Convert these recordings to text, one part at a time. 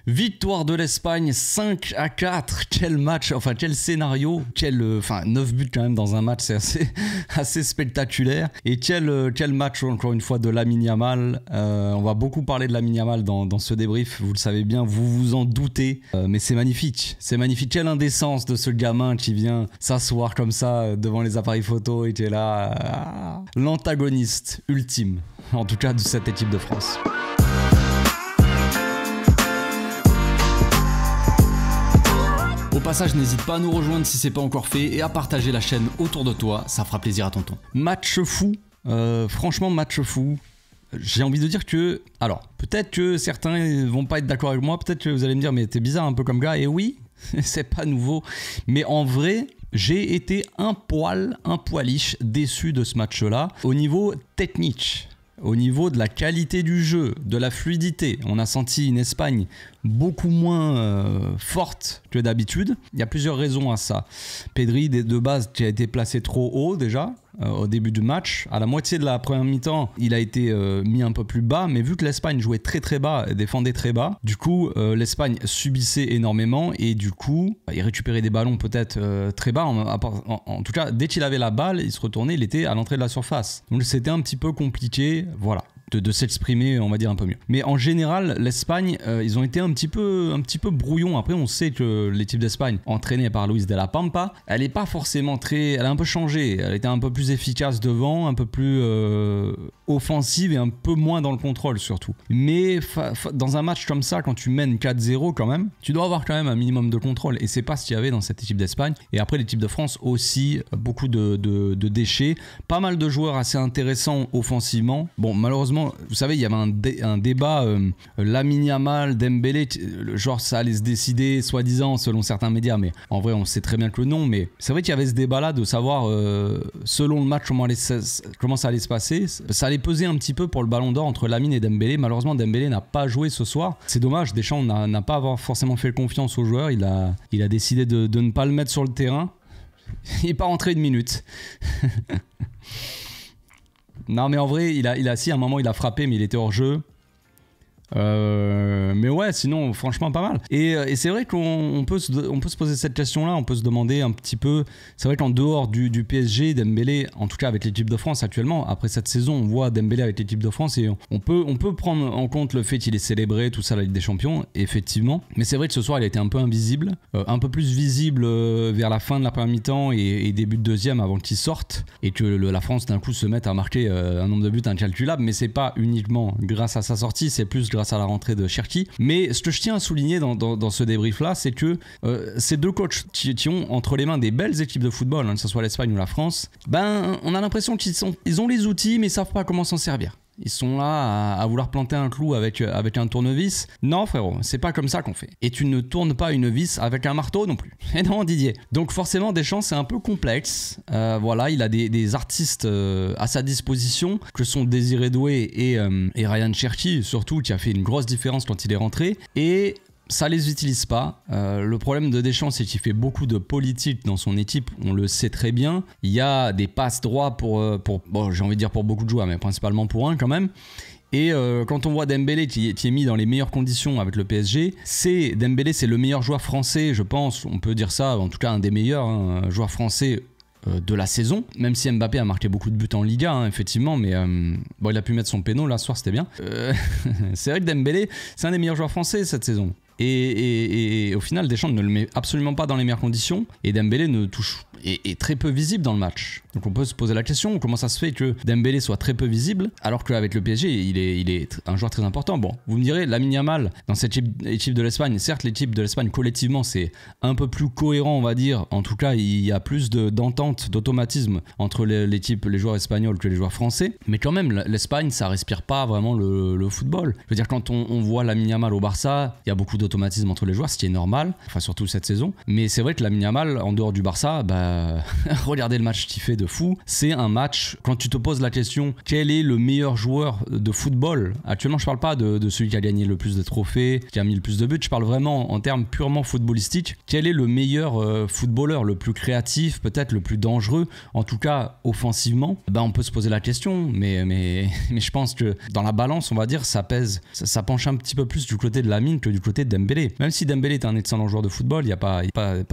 Victoire de l'Espagne 5-4, quel match, enfin quel scénario, 9 buts quand même dans un match, c'est assez spectaculaire. Et quel match encore une fois de Lamine Yamal. On va beaucoup parler de Lamine Yamal dans ce débrief, vous le savez bien, vous vous en doutez, mais c'est magnifique, quelle indécence de ce gamin qui vient s'asseoir comme ça devant les appareils photo et qui est là, l'antagoniste ultime, en tout cas de cette équipe de France. Au passage, n'hésite pas à nous rejoindre si c'est pas encore fait et à partager la chaîne autour de toi, ça fera plaisir à tonton. Match fou, franchement match fou. J'ai envie de dire que, alors peut-être que certains vont pas être d'accord avec moi, peut-être que vous allez me dire mais t'es bizarre un peu comme gars, et oui, c'est pas nouveau, mais en vrai j'ai été un poilish déçu de ce match-là au niveau technique. Au niveau de la qualité du jeu, de la fluidité, on a senti une Espagne beaucoup moins forte que d'habitude. Il y a plusieurs raisons à ça. Pedri, de base, qui a été placé trop haut déjà au début du match. À la moitié de la première mi-temps, il a été mis un peu plus bas, mais vu que l'Espagne jouait très bas et défendait très bas, du coup, l'Espagne subissait énormément et du coup, il récupérait des ballons peut-être très bas. En tout cas, dès qu'il avait la balle, il se retournait, il était à l'entrée de la surface. Donc c'était un petit peu compliqué, voilà. De s'exprimer, on va dire un peu mieux. Mais en général, l'Espagne, ils ont été un petit peu brouillons. Après, on sait que l'équipe d'Espagne, entraînée par Luis de la Pampa, elle n'est pas forcément elle a un peu changé. Elle était un peu plus efficace devant, un peu plus offensive et un peu moins dans le contrôle surtout. Mais dans un match comme ça, quand tu mènes 4-0 quand même, tu dois avoir quand même un minimum de contrôle. Et c'est pas ce qu'il y avait dans cette équipe d'Espagne. Et après, l'équipe de France aussi, beaucoup de déchets. Pas mal de joueurs assez intéressants offensivement. Bon, malheureusement, vous savez, il y avait un débat Lamine Yamal, Dembélé, genre ça allait se décider soi-disant selon certains médias, mais en vrai on sait très bien que non, mais c'est vrai qu'il y avait ce débat là de savoir selon le match comment ça allait se passer. Ça allait peser un petit peu pour le ballon d'or entre Lamine et Dembélé. Malheureusement Dembélé n'a pas joué ce soir, c'est dommage. Deschamps n'a pas forcément fait confiance aux joueurs, il a décidé de ne pas le mettre sur le terrain. Il n'est pas rentré une minute. Non mais en vrai, si à un moment il a frappé mais il était hors jeu. Mais ouais, sinon franchement pas mal. Et c'est vrai qu'on peut se poser cette question-là, on peut se demander un petit peu. C'est vrai qu'en dehors du PSG, Dembélé, en tout cas avec l'équipe de France actuellement, après cette saison, on voit Dembélé avec l'équipe de France et on peut prendre en compte le fait qu'il est célébré tout ça la Ligue des Champions, effectivement. Mais c'est vrai que ce soir il a été un peu invisible, un peu plus visible vers la fin de la première mi-temps et début de deuxième avant qu'il sorte et que la France d'un coup se mette à marquer un nombre de buts incalculable. Mais c'est pas uniquement grâce à sa sortie, c'est plus grâce à la rentrée de Cherki. Mais ce que je tiens à souligner dans ce débrief là, c'est que ces deux coachs qui ont entre les mains des belles équipes de football, que ce soit l'Espagne ou la France, on a l'impression qu'ils ont les outils mais ils savent pas comment s'en servir. Ils sont là à vouloir planter un clou avec un tournevis. Non frérot, c'est pas comme ça qu'on fait. Et tu ne tournes pas une vis avec un marteau non plus. Et non Didier. Donc forcément Deschamps c'est un peu complexe. Voilà, il a des artistes à sa disposition que sont Désiré Doué et Ryan Cherki surtout, qui a fait une grosse différence quand il est rentré. Et ça les utilise pas. Le problème de Deschamps, c'est qu'il fait beaucoup de politique dans son équipe. On le sait très bien. Il y a des passes droits pour bon, j'ai envie de dire pour beaucoup de joueurs, mais principalement pour un quand même. Et quand on voit Dembélé qui est mis dans les meilleures conditions avec le PSG, Dembélé c'est le meilleur joueur français, je pense. On peut dire ça, en tout cas un des meilleurs joueurs français de la saison, même si Mbappé a marqué beaucoup de buts en Liga, effectivement, mais bon, il a pu mettre son péno là ce soir, c'était bien. C'est vrai que Dembélé c'est un des meilleurs joueurs français cette saison. Et au final, Deschamps ne le met absolument pas dans les meilleures conditions. Et Dembélé est très peu visible dans le match. Donc on peut se poser la question, comment ça se fait que Dembélé soit très peu visible alors qu'avec le PSG, il est un joueur très important. Bon, vous me direz, Lamine Yamal, dans cette équipe de l'Espagne, certes l'équipe de l'Espagne collectivement c'est un peu plus cohérent on va dire. En tout cas, il y a plus d'entente, d'automatisme entre les joueurs espagnols que les joueurs français. Mais quand même, l'Espagne, ça respire pas vraiment le football. Je veux dire, quand on voit Lamine Yamal au Barça, il y a beaucoup d'automatisme entre les joueurs, ce qui est normal, enfin surtout cette saison. Mais c'est vrai que Lamine Yamal, en dehors du Barça, regardez le match Tiffé de fou. C'est un match, quand tu te poses la question, quel est le meilleur joueur de football? Actuellement, je parle pas de celui qui a gagné le plus de trophées, qui a mis le plus de buts, je parle vraiment en termes purement footballistiques. Quel est le meilleur footballeur, le plus créatif, peut-être le plus dangereux, en tout cas offensivement? On peut se poser la question, mais je pense que dans la balance, on va dire, ça pèse, ça penche un petit peu plus du côté de Lamine que du côté de Dembélé. Même si Dembélé est un excellent joueur de football, il n'y a pas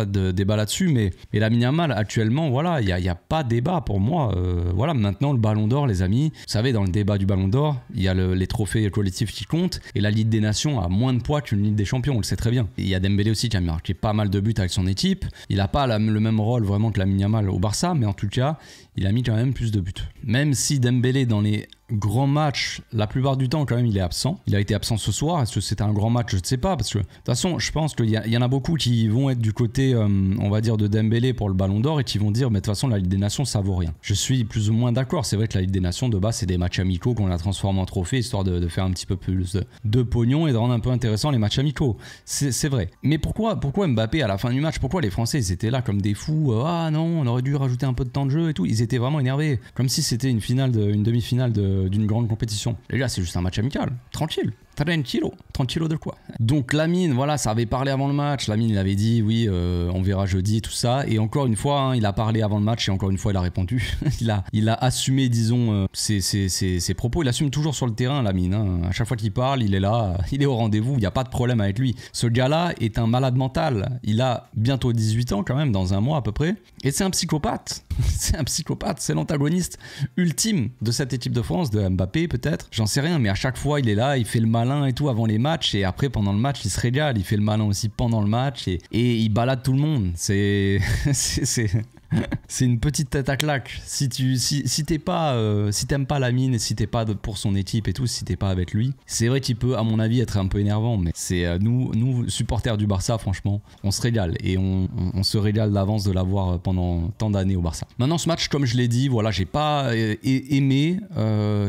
de débat là-dessus, mais Lamine Yamal, actuellement, voilà, il n'y a pas de débat pour moi. Voilà, maintenant, le Ballon d'Or, les amis, vous savez, dans le débat du Ballon d'Or, il y a les trophées collectifs qui comptent, et la Ligue des Nations a moins de poids qu'une Ligue des Champions, on le sait très bien. Et il y a Dembélé aussi qui a marqué pas mal de buts avec son équipe. Il n'a pas le même rôle vraiment que Lamine Yamal au Barça, mais en tout cas, il a mis quand même plus de buts. Même si Dembélé, dans les grands matchs, la plupart du temps, quand même, il est absent. Il a été absent ce soir. Est-ce que c'était un grand match? Je ne sais pas. Parce que, de toute façon, je pense qu'il y en a beaucoup qui vont être du côté, on va dire, de Dembélé pour le Ballon d'Or et qui vont dire, mais de toute façon, la Ligue des Nations, ça vaut rien. Je suis plus ou moins d'accord. C'est vrai que la Ligue des Nations, de base, c'est des matchs amicaux qu'on a transformés en trophées, histoire de faire un petit peu plus de pognon et de rendre un peu intéressant les matchs amicaux. C'est vrai. Mais pourquoi Mbappé, à la fin du match, pourquoi les Français, ils étaient là comme des fous? Ah non, on aurait dû rajouter un peu de temps de jeu et tout. Ils étaient vraiment énervés. Comme si c'était une demi-finale d'une grande compétition. Les gars, c'est juste un match amical. Tranquille. Tranquillo de quoi? Donc Lamine, voilà, ça avait parlé avant le match. Lamine, il avait dit, oui, on verra jeudi, tout ça. Et encore une fois, hein, il a parlé avant le match et encore une fois, il a répondu. il a assumé, disons, ses propos. Il assume toujours sur le terrain, Lamine. Hein. À chaque fois qu'il parle, il est là, il est au rendez-vous. Il n'y a pas de problème avec lui. Ce gars-là est un malade mental. Il a bientôt 18 ans quand même, dans un mois à peu près. Et c'est un psychopathe. C'est un psychopathe. C'est l'antagoniste ultime de cette équipe de France, de Mbappé peut-être. J'en sais rien, mais à chaque fois, il est là, il fait le malin et tout avant les matchs et après pendant le match il se régale, il fait le malin aussi pendant le match et il balade tout le monde. C'est une petite tête à claque. Si t'aimes pas Lamine et si t'es pas pour son équipe et tout, si t'es pas avec lui, c'est vrai qu'il peut à mon avis être un peu énervant, mais c'est nous supporters du Barça, franchement on se régale et on se régale d'avance de l'avoir pendant tant d'années au Barça. Maintenant ce match, comme je l'ai dit, voilà, j'ai pas aimé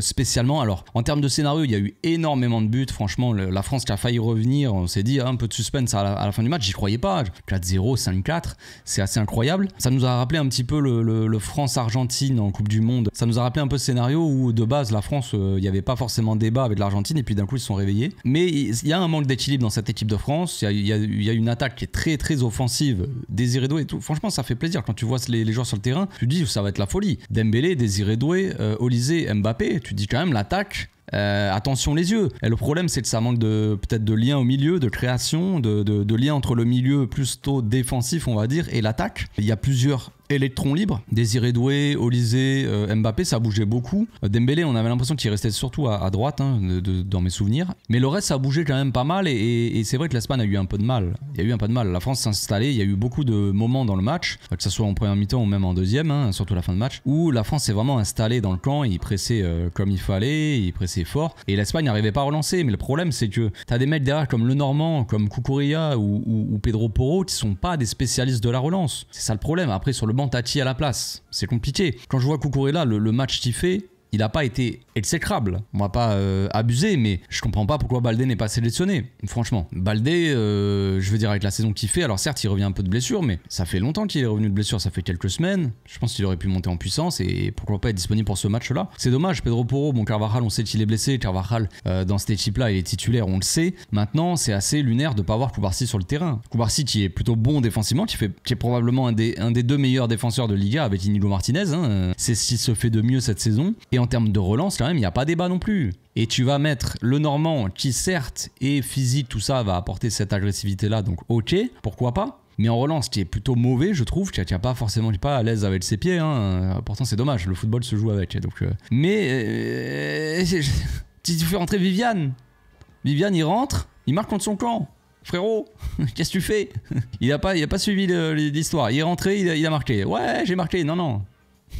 spécialement. Alors en termes de scénario, il y a eu énormément de buts, franchement la France qui a failli revenir, on s'est dit un peu de suspense à la fin du match, j'y croyais pas. 4-0, 5-4, c'est assez incroyable. Ça nous a rappelé un petit peu le France-Argentine en Coupe du Monde. Ça nous a rappelé un peu ce scénario où de base la France, il n'y avait pas forcément débat avec l'Argentine et puis d'un coup ils se sont réveillés. Mais il y a un manque d'équilibre dans cette équipe de France. Il y a une attaque qui est très très offensive, Désiré Doué et tout. Franchement ça fait plaisir quand tu vois les joueurs sur le terrain. Tu te dis ça va être la folie. Dembélé, Désiré Doué, Olysée, Mbappé. Tu te dis quand même l'attaque. Attention les yeux. Et le problème c'est que ça manque peut-être de lien au milieu, de création, de lien entre le milieu plutôt défensif on va dire et l'attaque. Il y a plusieurs électrons libres, Désiré Doué, Olysée, Mbappé, ça bougeait beaucoup. Dembélé, on avait l'impression qu'il restait surtout à droite, hein, dans mes souvenirs. Mais le reste, ça bougeait quand même pas mal et c'est vrai que l'Espagne a eu un peu de mal. Il y a eu un peu de mal. La France s'est installée, il y a eu beaucoup de moments dans le match, que ce soit en première mi-temps ou même en deuxième, hein, surtout la fin de match, où la France s'est vraiment installée dans le camp, il pressait comme il fallait, il pressait fort. Et l'Espagne n'arrivait pas à relancer. Mais le problème, c'est que t'as des mecs derrière comme Lenormand, comme Cucurella ou Pedro Porro qui sont pas des spécialistes de la relance. C'est ça le problème. Après, sur le banc, t'as qui à la place? C'est compliqué. Quand je vois Cucurella, le match qu'il fait, il n'a pas été exécrable. On va pas abuser, mais je comprends pas pourquoi Baldé n'est pas sélectionné. Franchement, Baldé, je veux dire avec la saison qu'il fait, alors certes il revient un peu de blessure, mais ça fait longtemps qu'il est revenu de blessure, ça fait quelques semaines. Je pense qu'il aurait pu monter en puissance et pourquoi pas être disponible pour ce match-là. C'est dommage, Pedro Porro, bon Carvajal, on sait qu'il est blessé. Carvajal, dans cette équipe-là, il est titulaire, on le sait. Maintenant, c'est assez lunaire de pas voir Cubarsí sur le terrain. Cubarsí qui est plutôt bon défensivement, qui est probablement un des deux meilleurs défenseurs de Liga avec Inigo Martinez. Hein. C'est ce qui se fait de mieux cette saison. Et en termes de relance, quand même, il n'y a pas débat non plus. Et tu vas mettre Lenormand qui, certes, est physique, tout ça, va apporter cette agressivité-là, donc ok, pourquoi pas. Mais en relance, qui est plutôt mauvais, je trouve, qui n'est pas forcément pas à l'aise avec ses pieds. Hein. Pourtant, c'est dommage, le football se joue avec. Donc, Mais tu fais rentrer Viviane. Viviane, il rentre, il marque contre son camp. Frérot, qu'est-ce que tu fais? Il a pas suivi l'histoire. Il est rentré, il a marqué. Ouais, j'ai marqué. Non.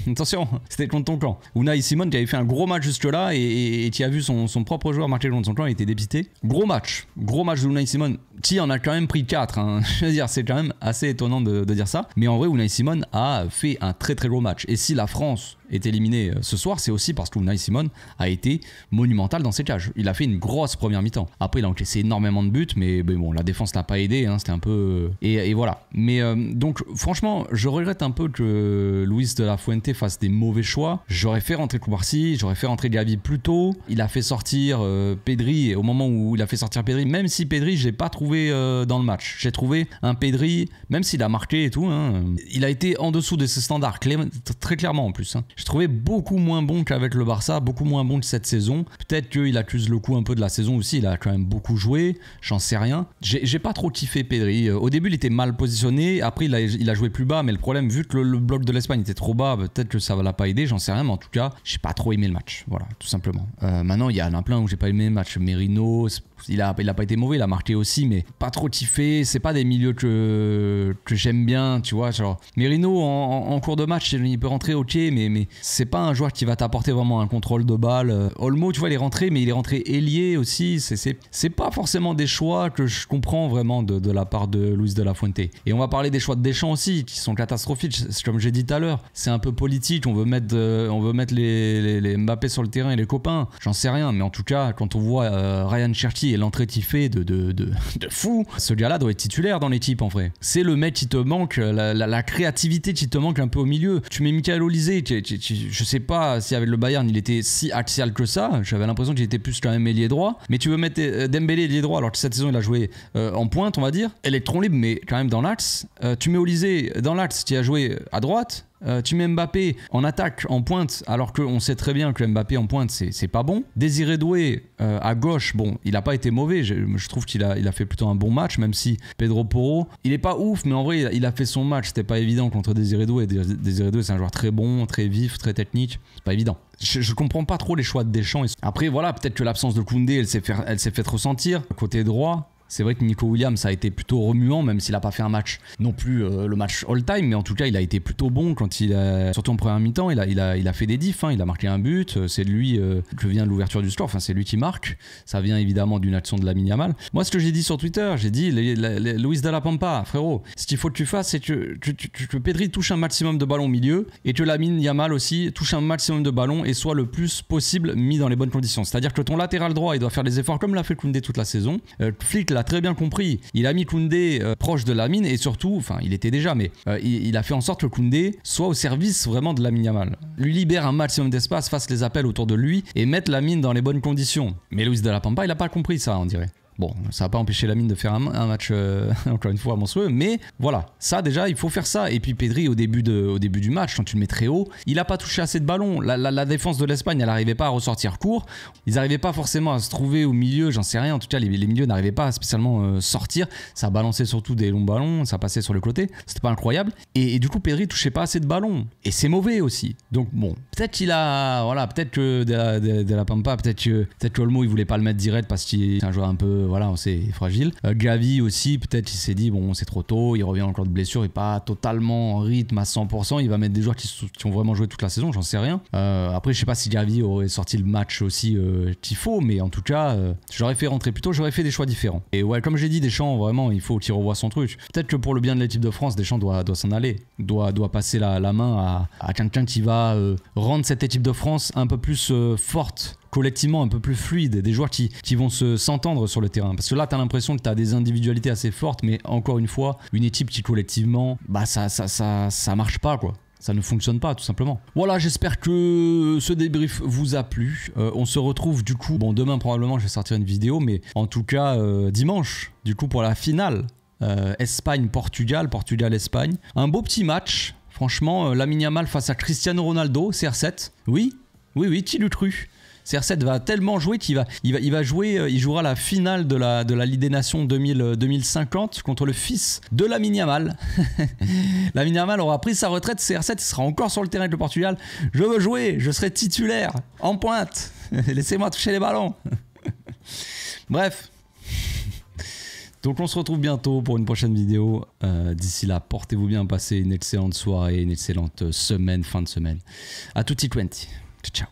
Attention, c'était contre ton camp. Unai Simon qui avait fait un gros match jusque là et qui a vu son propre joueur marquer contre son camp, il était dépité. Gros match d'Unai Simon qui en a quand même pris 4. Hein. Je veux dire, c'est quand même assez étonnant de dire ça. Mais en vrai, Unai Simon a fait un très très gros match. Et si la France est éliminé ce soir, c'est aussi parce que Unai Simon a été monumental dans ses cages. Il a fait une grosse première mi-temps. Après, il a encaissé énormément de buts, mais bon, la défense l'a pas aidé, hein, c'était un peu... Et voilà. Mais donc, franchement, je regrette un peu que Luis de la Fuente fasse des mauvais choix. J'aurais fait rentrer Koubarsi, j'aurais fait rentrer Gavi plus tôt. Il a fait sortir Pedri, et au moment où il a fait sortir Pedri, même si Pedri, j'ai pas trouvé dans le match. J'ai trouvé un Pedri, même s'il a marqué et tout, hein, il a été en dessous de ses standards, très clairement en plus. Hein. J'ai trouvé beaucoup moins bon qu'avec le Barça, beaucoup moins bon que cette saison. Peut-être qu'il accuse le coup un peu de la saison aussi, il a quand même beaucoup joué, j'en sais rien. J'ai pas trop kiffé Pedri. Au début, il était mal positionné, après il a joué plus bas, mais le problème, vu que le bloc de l'Espagne était trop bas, peut-être que ça va l'a pas aidé, j'en sais rien, mais en tout cas, j'ai pas trop aimé le match. Voilà, tout simplement. Maintenant, il y en a plein où j'ai pas aimé le match. Merino, il a pas été mauvais, il a marqué aussi, mais pas trop kiffé. C'est pas des milieux que j'aime bien, tu vois. Genre, Merino en cours de match, il peut rentrer, ok, mais c'est pas un joueur qui va t'apporter vraiment un contrôle de balle. Olmo, tu vois, il est rentré, mais il est rentré ailier aussi. C'est pas forcément des choix que je comprends vraiment de la part de Luis de la Fuente. Et on va parler des choix de Deschamps aussi, qui sont catastrophiques. Comme j'ai dit tout à l'heure, c'est un peu politique. On veut mettre les Mbappé sur le terrain et les copains. J'en sais rien, mais en tout cas, quand on voit Ryan Cherki et l'entrée qu'il fait de fou, ce gars-là doit être titulaire dans l'équipe en vrai. C'est le mec qui te manque, la créativité qui te manque un peu au milieu. Tu mets Michael Olise, je sais pas si avec le Bayern il était si axial que ça, j'avais l'impression qu'il était plus quand même ailier droit, mais tu veux mettre Dembélé ailier droit alors que cette saison il a joué en pointe on va dire, électron libre mais quand même dans l'axe, tu mets Olise dans l'axe qui a joué à droite. Tu mets Mbappé en attaque, en pointe, alors qu'on sait très bien que Mbappé en pointe, c'est pas bon. Désiré Doué à gauche, bon, il a pas été mauvais. Je trouve qu'il a fait plutôt un bon match, même si Pedro Porro, il est pas ouf, mais en vrai, il a fait son match. C'était pas évident contre Désiré Doué. Désiré Doué, c'est un joueur très bon, très vif, très technique. C'est pas évident. Je comprends pas trop les choix de Deschamps. Après, voilà, peut-être que l'absence de Koundé, elle s'est fait ressentir. Côté droit, c'est vrai que Nico Williams a été plutôt remuant, même s'il n'a pas fait un match non plus le match all-time, mais en tout cas il a été plutôt bon quand surtout en première mi-temps, il a fait des diffs, hein, il a marqué un but, c'est lui que vient de l'ouverture du score, enfin c'est lui qui marque, ça vient évidemment d'une action de Lamine Yamal. Moi ce que j'ai dit sur Twitter, j'ai dit Luis de la Pampa, frérot, ce qu'il faut que tu fasses c'est que Pedri touche un maximum de ballons au milieu et que Lamine Yamal aussi touche un maximum de ballons et soit le plus possible mis dans les bonnes conditions. C'est-à-dire que ton latéral droit il doit faire des efforts comme l'a fait Koundé toute la saison. Flick l'a très bien compris, il a mis Koundé proche de Lamine et surtout, enfin il était déjà, mais il a fait en sorte que Koundé soit au service vraiment de Lamine Yamal. Lui libère un maximum d'espace, fasse les appels autour de lui et mette Lamine dans les bonnes conditions. Mais Luis de la Pampa, il a pas compris ça, on dirait. Bon, ça va pas empêcher Lamine de faire un match, encore une fois, monstrueux, mais voilà, ça déjà, il faut faire ça. Et puis Pedri, au début du match, quand tu le mets très haut, il a pas touché assez de ballons. La défense de l'Espagne, elle arrivait pas à ressortir court. Ils arrivaient pas forcément à se trouver au milieu, j'en sais rien. En tout cas, les milieux n'arrivaient pas à spécialement sortir. Ça balançait surtout des longs ballons, ça passait sur le côté. C'était pas incroyable. Et du coup, Pedri touchait pas assez de ballons. Et c'est mauvais aussi. Donc bon, peut-être qu'il a, voilà, peut-être que de la Pampa, peut-être que Olmo, il voulait pas le mettre direct parce qu'il est un joueur un peu, voilà, c'est fragile. Gavi aussi, peut-être il s'est dit bon c'est trop tôt, il revient encore de blessure et pas totalement en rythme à 100%, il va mettre des joueurs qui ont vraiment joué toute la saison, j'en sais rien. Après je sais pas si Gavi aurait sorti le match aussi qu'il faut, mais en tout cas j'aurais fait rentrer plus tôt, j'aurais fait des choix différents. Et ouais, comme j'ai dit, Deschamps vraiment il faut qu'il revoie son truc. Peut-être que pour le bien de l'équipe de France, Deschamps doit s'en aller, doit passer la main à quelqu'un qui va rendre cette équipe de France un peu plus forte, collectivement un peu plus fluide, des joueurs qui vont s'entendre sur le terrain. Parce que là, tu as l'impression que tu as des individualités assez fortes, mais encore une fois, une équipe qui collectivement, bah ça marche pas quoi. Ça ne fonctionne pas tout simplement. Voilà, j'espère que ce débrief vous a plu. On se retrouve du coup, bon demain probablement je vais sortir une vidéo, mais en tout cas dimanche, du coup pour la finale Espagne-Portugal, Portugal-Espagne. Un beau petit match, franchement, Lamine Yamal face à Cristiano Ronaldo, CR7. Oui, qui l'eût cru. CR7 va tellement jouer qu'il va jouer, il jouera la finale de la Ligue des Nations 2050 contre le fils de Lamine Yamal. Lamine Yamal aura pris sa retraite, CR7 sera encore sur le terrain avec le Portugal. Je veux jouer, je serai titulaire, en pointe. Laissez-moi toucher les ballons. Bref. Donc on se retrouve bientôt pour une prochaine vidéo. D'ici là, portez-vous bien, passez une excellente soirée, une excellente semaine, fin de semaine. À tutti quanti. Ciao.